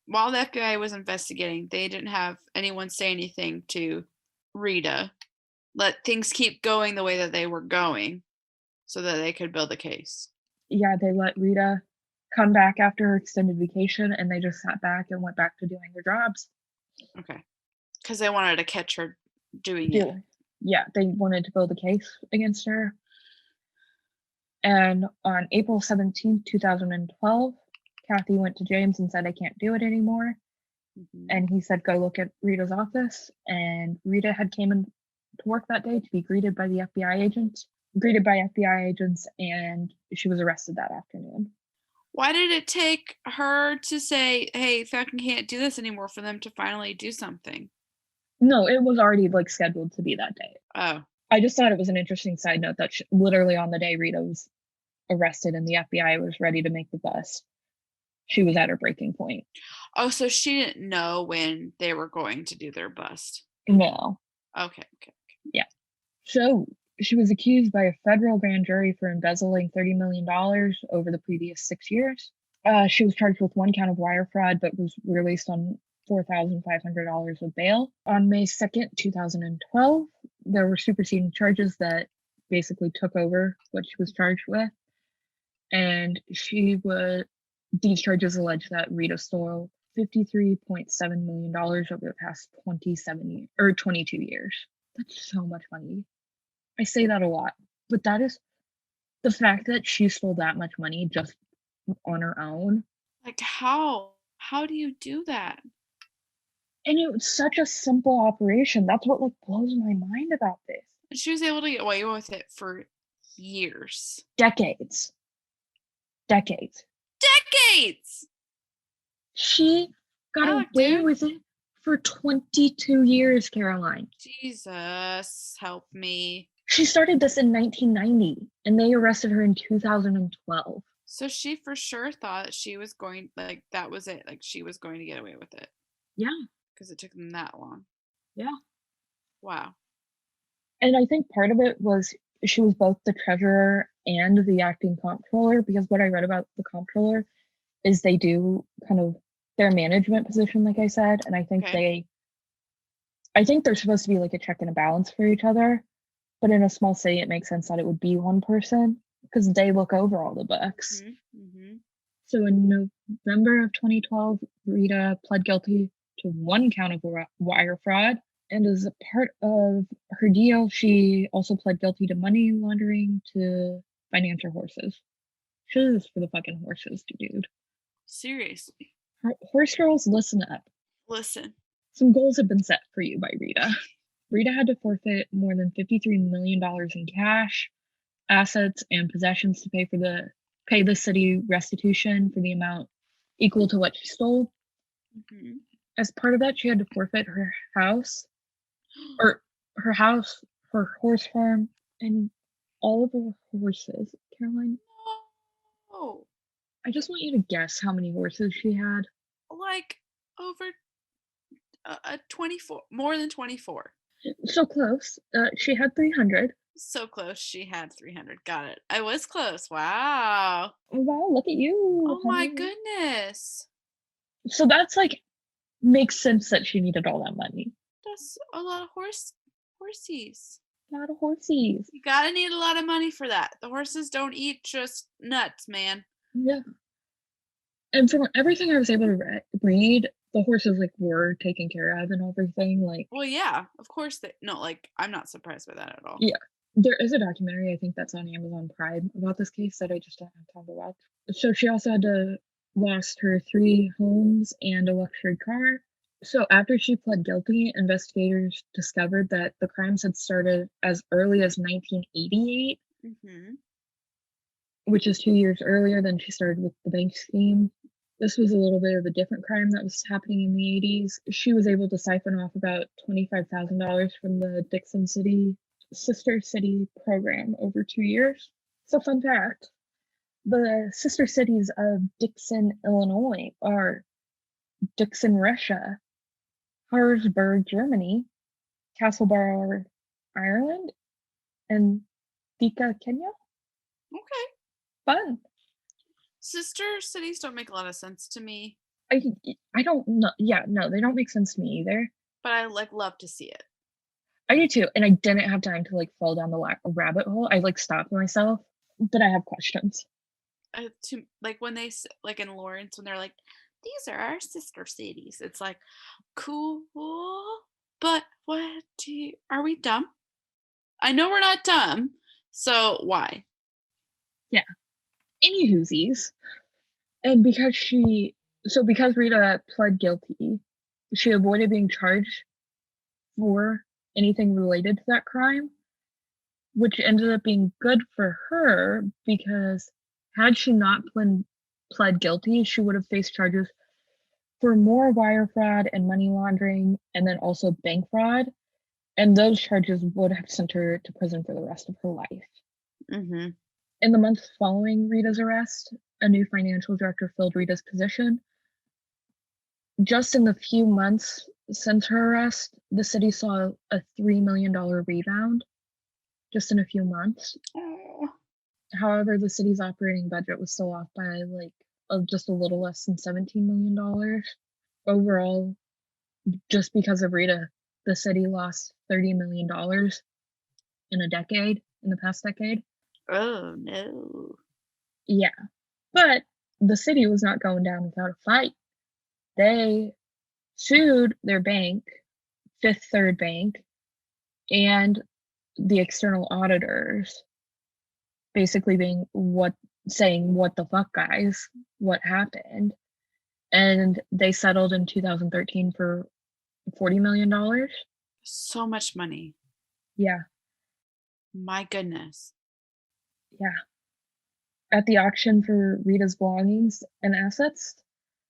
[SPEAKER 2] while the FBI was investigating, they didn't have anyone say anything to Rita. Let things keep going the way that they were going so that they could build a case.
[SPEAKER 1] Yeah, they let Rita come back after her extended vacation, and they just sat back and went back to doing their jobs.
[SPEAKER 2] Okay. Because they wanted to catch her doing it.
[SPEAKER 1] Yeah, they wanted to build a case against her. And on April 17th, 2012, Kathy went to James and said, "I can't do it anymore." And he said, "Go look at Rita's office." And Rita had came in to work that day to be greeted by FBI agents, and she was arrested that afternoon.
[SPEAKER 2] Why did it take her to say, "Hey, fucking can't do this anymore," for them to finally do something?
[SPEAKER 1] No, it was already like scheduled to be that day.
[SPEAKER 2] Oh.
[SPEAKER 1] I just thought it was an interesting side note that literally on the day Rita was arrested and the FBI was ready to make the bust, she was at her breaking point.
[SPEAKER 2] Oh, so she didn't know when they were going to do their bust?
[SPEAKER 1] No.
[SPEAKER 2] Okay.
[SPEAKER 1] Yeah. So she was accused by a federal grand jury for embezzling $30 million over the previous 6 years. She was charged with one count of wire fraud, but was released on $4,500 of bail. On May 2nd, 2012, there were superseding charges that basically took over what she was charged with. And these charges allege that Rita stole $53.7 million over the past 22 years. That's so much money. I say that a lot, but that is the fact that she stole that much money just on her own.
[SPEAKER 2] Like how? How do you do that?
[SPEAKER 1] And it was such a simple operation. That's what like blows my mind about this.
[SPEAKER 2] And she was able to get away with it for years.
[SPEAKER 1] Decades. She got away with it for 22 years, Caroline.
[SPEAKER 2] Jesus, help me.
[SPEAKER 1] She started this in 1990, and they arrested her in 2012.
[SPEAKER 2] So she for sure thought she was going, like, that was it. Like, she was going to get away with it.
[SPEAKER 1] Yeah.
[SPEAKER 2] Because it took them that long.
[SPEAKER 1] Yeah.
[SPEAKER 2] Wow.
[SPEAKER 1] And I think part of it was she was both the treasurer and the acting comptroller, because what I read about the comptroller is they do kind of their management position, like I said, and I think they're supposed to be like a check and a balance for each other, but in a small city, it makes sense that it would be one person because they look over all the books. So in November of 2012, Rita pled guilty to one count of wire fraud, and as a part of her deal, she also pled guilty to money laundering to finance her horses. She did this for the fucking horses, dude.
[SPEAKER 2] Seriously.
[SPEAKER 1] Horse girls, listen up.
[SPEAKER 2] Listen.
[SPEAKER 1] Some goals have been set for you by Rita. Rita had to forfeit more than $53 million in cash, assets, and possessions to pay the city restitution for the amount equal to what she stole. As part of that, she had to forfeit her house, her horse farm, and all of her horses. Caroline?
[SPEAKER 2] Oh.
[SPEAKER 1] I just want you to guess how many horses she had.
[SPEAKER 2] Like over 24, more than 24.
[SPEAKER 1] So close. She had 300.
[SPEAKER 2] So close. She had 300. Got it. I was close. Wow.
[SPEAKER 1] Wow, look at you.
[SPEAKER 2] Oh my goodness.
[SPEAKER 1] So that's like makes sense that she needed all that money.
[SPEAKER 2] That's a lot of horsies.
[SPEAKER 1] A lot of horsies.
[SPEAKER 2] You gotta need a lot of money for that. The horses don't eat just nuts, man.
[SPEAKER 1] Yeah. And from everything I was able to read, the horses, like, were taken care of and everything, like
[SPEAKER 2] Well, yeah, of course they no, like, I'm not surprised by that at all.
[SPEAKER 1] yeah. There is a documentary, I think that's on Amazon Prime about this case that I just don't have time to watch. So she also had to lost her 3 homes and a luxury car. So after she pled guilty, investigators discovered that the crimes had started as early as 1988,
[SPEAKER 2] Mhm.
[SPEAKER 1] which is 2 years earlier than she started with the bank scheme. This was a little bit of a different crime that was happening in the 80s. She was able to siphon off about $25,000 from the Dixon City Sister City program over 2 years. So fun fact, the sister cities of Dixon, Illinois are Dixon, Russia, Harzburg, Germany, Castlebar, Ireland, and Thika, Kenya.
[SPEAKER 2] Okay.
[SPEAKER 1] Fun.
[SPEAKER 2] Sister cities don't make a lot of sense to me,
[SPEAKER 1] I I don't know. Yeah, no, they don't make sense to me either.
[SPEAKER 2] but I, like, love to see it.
[SPEAKER 1] I do too, and I didn't have time to, like, fall down the rabbit hole. I, like, stopped myself, but I have questions.
[SPEAKER 2] To like, when they like, in Lawrence, when they're like, "These are our sister cities," it's like, "Cool, but what are we dumb?" I know we're not dumb, so why?
[SPEAKER 1] Yeah. Anywhoosies, and because Rita pled guilty, she avoided being charged for anything related to that crime, which ended up being good for her because had she not pled guilty, she would have faced charges for more wire fraud and money laundering, and then also bank fraud. And those charges would have sent her to prison for the rest of her life.
[SPEAKER 2] Mhm.
[SPEAKER 1] In the months following Rita's arrest, a new financial director filled Rita's position. Just in the few months since her arrest, the city saw a $3 million rebound just in a few months.
[SPEAKER 2] Oh.
[SPEAKER 1] However, the city's operating budget was still off by like just a little less than $17 million. Overall, just because of Rita, the city lost $30 million in the past decade.
[SPEAKER 2] Oh, no.
[SPEAKER 1] Yeah. But the city was not going down without a fight. They sued their bank, Fifth Third Bank, and the external auditors, basically saying, what the fuck, guys? What happened? And they settled in 2013 for $40 million.
[SPEAKER 2] So much money.
[SPEAKER 1] Yeah.
[SPEAKER 2] My goodness.
[SPEAKER 1] Yeah. At the auction for Rita's belongings and assets,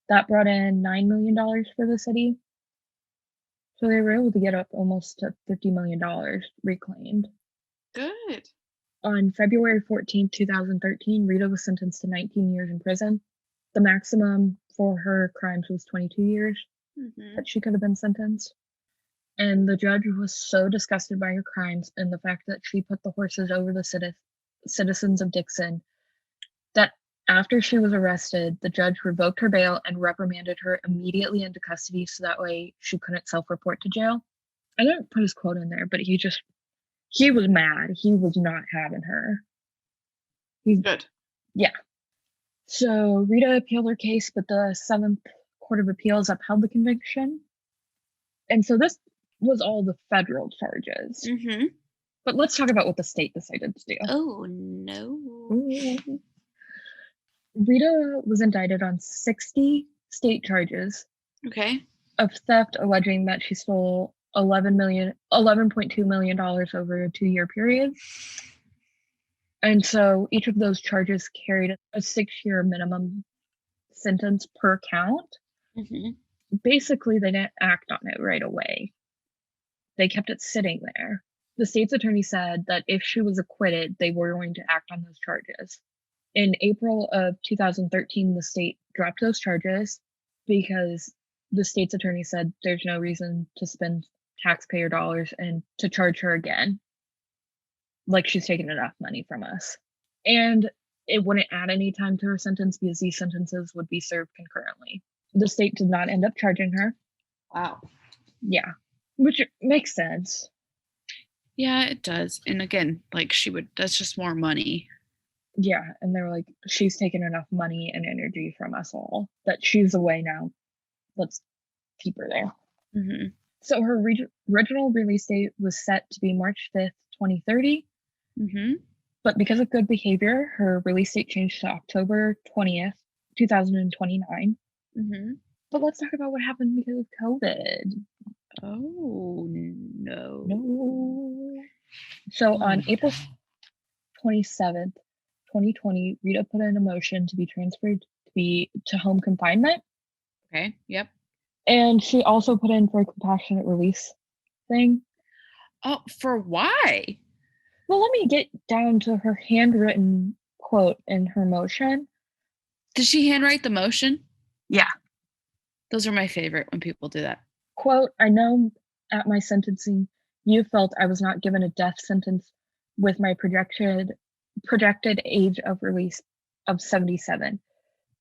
[SPEAKER 1] that brought in $9 million for the city. So they were able to get up almost to $50 million reclaimed.
[SPEAKER 2] Good.
[SPEAKER 1] On February 14th, 2013, Rita was sentenced to 19 years in prison. The maximum for her crimes was 22 years
[SPEAKER 2] Mhm.
[SPEAKER 1] that she could have been sentenced. And the judge was so disgusted by her crimes and the fact that she put the horses over the citizens of Dixon that after she was arrested, the judge revoked her bail and reprimanded her immediately into custody so that way she couldn't self-report to jail. I didn't put his quote in there, but he was mad. He was not having her.
[SPEAKER 2] Good.
[SPEAKER 1] Yeah. So Rita appealed her case, but the Seventh Court of Appeals upheld the conviction. And so this was all the federal charges.
[SPEAKER 2] Mhm.
[SPEAKER 1] But let's talk about what the state decided to do.
[SPEAKER 2] Oh, no.
[SPEAKER 1] Rita was indicted on 60 state charges
[SPEAKER 2] Okay.
[SPEAKER 1] of theft, alleging that she stole $11.2 million over a 2-year period. And so each of those charges carried a 6-year minimum sentence per count.
[SPEAKER 2] Mhm.
[SPEAKER 1] Basically, they didn't act on it right away. They kept it sitting there. The state's attorney said that if she was acquitted, they were going to act on those charges. In April of 2013, the state dropped those charges because the state's attorney said there's no reason to spend taxpayer dollars and to charge her again. Like she's taken enough money from us. And it wouldn't add any time to her sentence because these sentences would be served concurrently. The state did not end up charging her.
[SPEAKER 2] Wow.
[SPEAKER 1] Yeah, which makes sense.
[SPEAKER 2] Yeah, it does. And again, like that's just more money.
[SPEAKER 1] Yeah, and they were like, she's taken enough money and energy from us all that she's away now. Let's keep her there.
[SPEAKER 2] Mm-hmm.
[SPEAKER 1] So her original release date was set to be March 5th, 2030.
[SPEAKER 2] Mm-hmm.
[SPEAKER 1] But because of good behavior, her release date changed to October 20th, 2029.
[SPEAKER 2] Mm-hmm.
[SPEAKER 1] But let's talk about what happened because of COVID.
[SPEAKER 2] Oh no.
[SPEAKER 1] No. So
[SPEAKER 2] Oh,
[SPEAKER 1] on April
[SPEAKER 2] no.
[SPEAKER 1] 27th, 2020, Rita put in a motion to be transferred to home confinement.
[SPEAKER 2] Okay. Yep.
[SPEAKER 1] And she also put in for a compassionate release thing.
[SPEAKER 2] Oh, for why?
[SPEAKER 1] Well, let me get down to her handwritten quote in her motion.
[SPEAKER 2] Did she handwrite the motion?
[SPEAKER 1] Yeah.
[SPEAKER 2] Those are my favorite when people do that.
[SPEAKER 1] Quote, I know at my sentencing you felt I was not given a death sentence with my projected age of release of 77.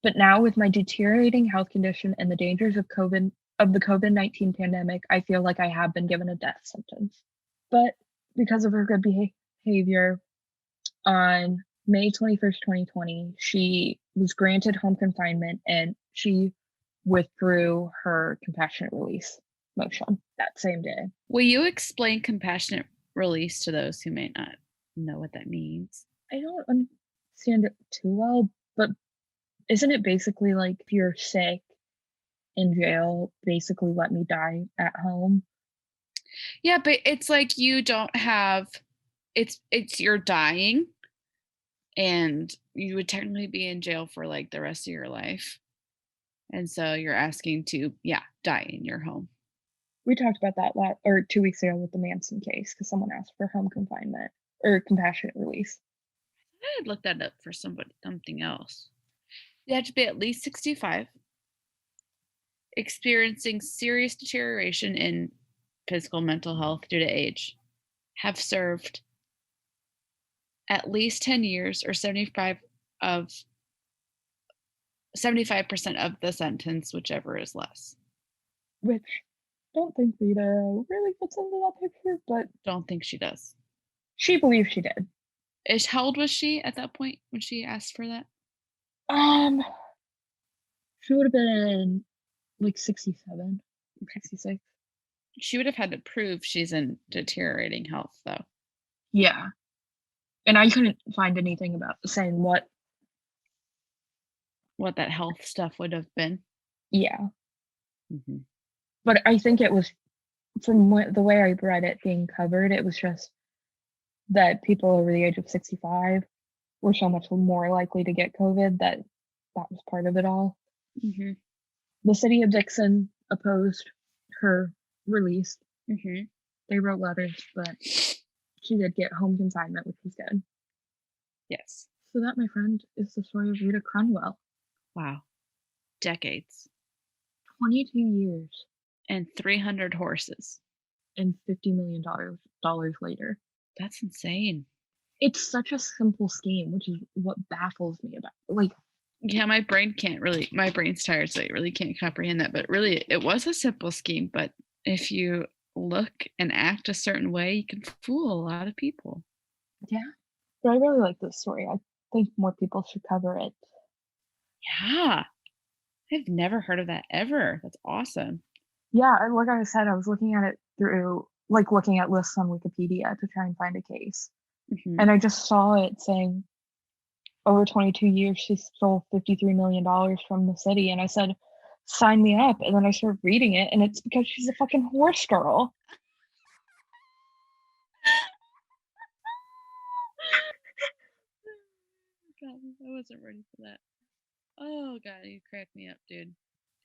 [SPEAKER 1] But now with my deteriorating health condition and the dangers of the COVID-19 pandemic, I feel like I have been given a death sentence. But because of her good behavior, on May 21st, 2020, she was granted home confinement and she withdrew her compassionate release motion that same day.
[SPEAKER 2] Will you explain compassionate release to those who may not know what that means?
[SPEAKER 1] I don't understand it too well, but isn't it basically like if you're sick in jail, basically let me die at home?
[SPEAKER 2] Yeah, but it's like you don't have it's you're dying and you would technically be in jail for like the rest of your life. And so you're asking to, yeah, die in your home.
[SPEAKER 1] We talked about that 2 weeks ago with the Manson case because someone asked for home confinement or compassionate release.
[SPEAKER 2] I had looked that up for something else. You have to be at least 65, experiencing serious deterioration in physical mental health due to age, have served at least 10 years or 75% of the sentence, whichever is less.
[SPEAKER 1] Which I don't think Rita really fits into that picture, but
[SPEAKER 2] Don't think she does.
[SPEAKER 1] she believes she did.
[SPEAKER 2] How old was she at that point when she asked for that?
[SPEAKER 1] Um, she would have been like 67, 66.
[SPEAKER 2] She would have had to prove she's in deteriorating health, though.
[SPEAKER 1] Yeah. And I couldn't find anything about saying what.
[SPEAKER 2] What that health stuff would have been.
[SPEAKER 1] Yeah.
[SPEAKER 2] Mm-hmm.
[SPEAKER 1] But I think it was the way I read it being covered, it was just that people over the age of 65 were so much more likely to get COVID that was part of it all.
[SPEAKER 2] Mm-hmm.
[SPEAKER 1] The city of Dixon opposed her release.
[SPEAKER 2] Mm-hmm.
[SPEAKER 1] They wrote letters, but she did get home confinement, which was good.
[SPEAKER 2] Yes.
[SPEAKER 1] So that, my friend, is the story of Rita Crundwell.
[SPEAKER 2] Wow. Decades.
[SPEAKER 1] 22 years.
[SPEAKER 2] And 300 horses.
[SPEAKER 1] And $50 million later.
[SPEAKER 2] That's insane.
[SPEAKER 1] It's such a simple scheme, which is what baffles me about it. Like,
[SPEAKER 2] yeah, my brain's tired, so it really can't comprehend that. But really, it was a simple scheme. But if you look and act a certain way, you can fool a lot of people.
[SPEAKER 1] Yeah. But I really like this story. I think more people should cover it.
[SPEAKER 2] Yeah. I've never heard of that ever. That's awesome.
[SPEAKER 1] Yeah, like I said, I was looking at it through, like, looking at lists on Wikipedia to try and find a case.
[SPEAKER 2] Mm-hmm.
[SPEAKER 1] And I just saw it saying over 22 years, she stole $53 million from the city. And I said, sign me up. And then I started reading it, and it's because she's a fucking horse girl.
[SPEAKER 2] God, I wasn't ready for that. Oh, God, you cracked me up, dude.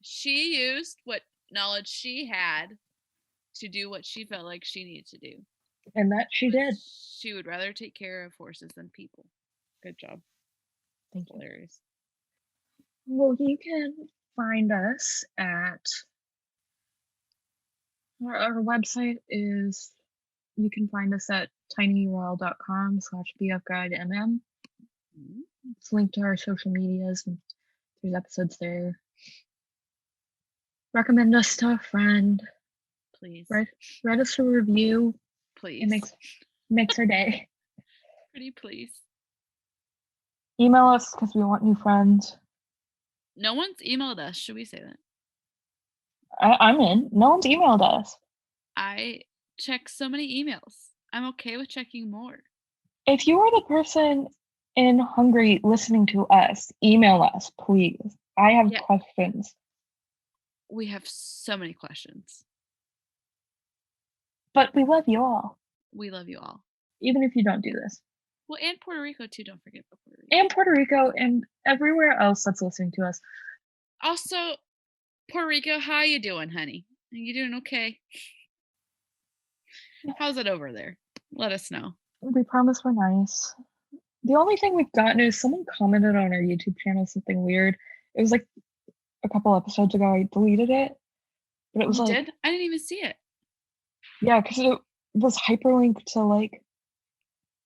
[SPEAKER 2] She used what knowledge she had to do what she felt like she needed to do.
[SPEAKER 1] And that she did.
[SPEAKER 2] She would rather take care of horses than people. Good job.
[SPEAKER 1] Thank you.
[SPEAKER 2] Hilarious.
[SPEAKER 1] Well, you can find us at our website is, you can find us at tinyurl.com/bfguidemm.
[SPEAKER 2] Mm-hmm.
[SPEAKER 1] It's linked to our social medias, and there's episodes there. Recommend us to a friend.
[SPEAKER 2] Please.
[SPEAKER 1] Write us a review. It
[SPEAKER 2] Please.
[SPEAKER 1] makes our day.
[SPEAKER 2] Pretty please.
[SPEAKER 1] Email us because we want new friends.
[SPEAKER 2] No one's emailed us. Should we say that?
[SPEAKER 1] I'm in. No one's emailed us.
[SPEAKER 2] I check so many emails. I'm okay with checking more.
[SPEAKER 1] If you are the person in Hungary listening to us, email us, please. I have questions.
[SPEAKER 2] We have so many questions.
[SPEAKER 1] But we love you all.
[SPEAKER 2] We love you all.
[SPEAKER 1] Even if you don't do this.
[SPEAKER 2] Well, and Puerto Rico too. Don't forget about Puerto Rico.
[SPEAKER 1] And Puerto Rico and everywhere else that's listening to us.
[SPEAKER 2] Also, Puerto Rico, how you doing, honey? Are you doing okay? How's it over there? Let us know.
[SPEAKER 1] We promise we're nice. The only thing we've gotten is someone commented on our YouTube channel something weird. It was like a couple episodes ago. I deleted it. But it was
[SPEAKER 2] You
[SPEAKER 1] like,
[SPEAKER 2] did? I didn't even see it.
[SPEAKER 1] Yeah, because it was hyperlinked to like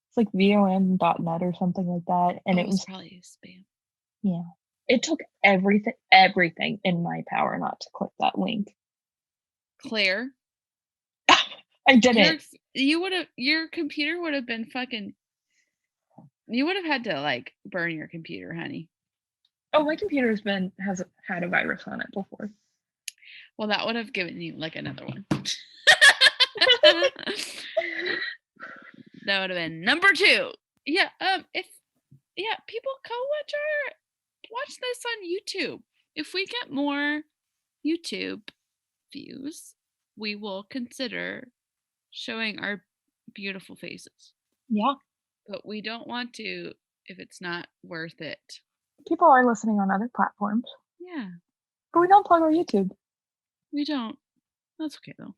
[SPEAKER 1] it's like vom.net or something like that. And it was
[SPEAKER 2] probably spam.
[SPEAKER 1] Yeah. It took everything in my power not to click that link.
[SPEAKER 2] Claire,
[SPEAKER 1] I didn't.
[SPEAKER 2] Your computer would have been fucking. You would have had to like burn your computer, honey.
[SPEAKER 1] Oh, my computer has had a virus on it before.
[SPEAKER 2] Well, that would have given you like another one. That would have been number 2. Yeah. People go watch this on YouTube. If we get more YouTube views, we will consider showing our beautiful faces.
[SPEAKER 1] Yeah.
[SPEAKER 2] But we don't want to if it's not worth it.
[SPEAKER 1] People are listening on other platforms.
[SPEAKER 2] Yeah.
[SPEAKER 1] But we don't plug our YouTube.
[SPEAKER 2] We don't. That's okay though.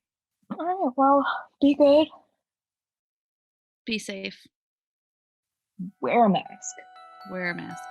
[SPEAKER 1] All right, well, be good.
[SPEAKER 2] Be safe.
[SPEAKER 1] Wear a mask.
[SPEAKER 2] Wear a mask.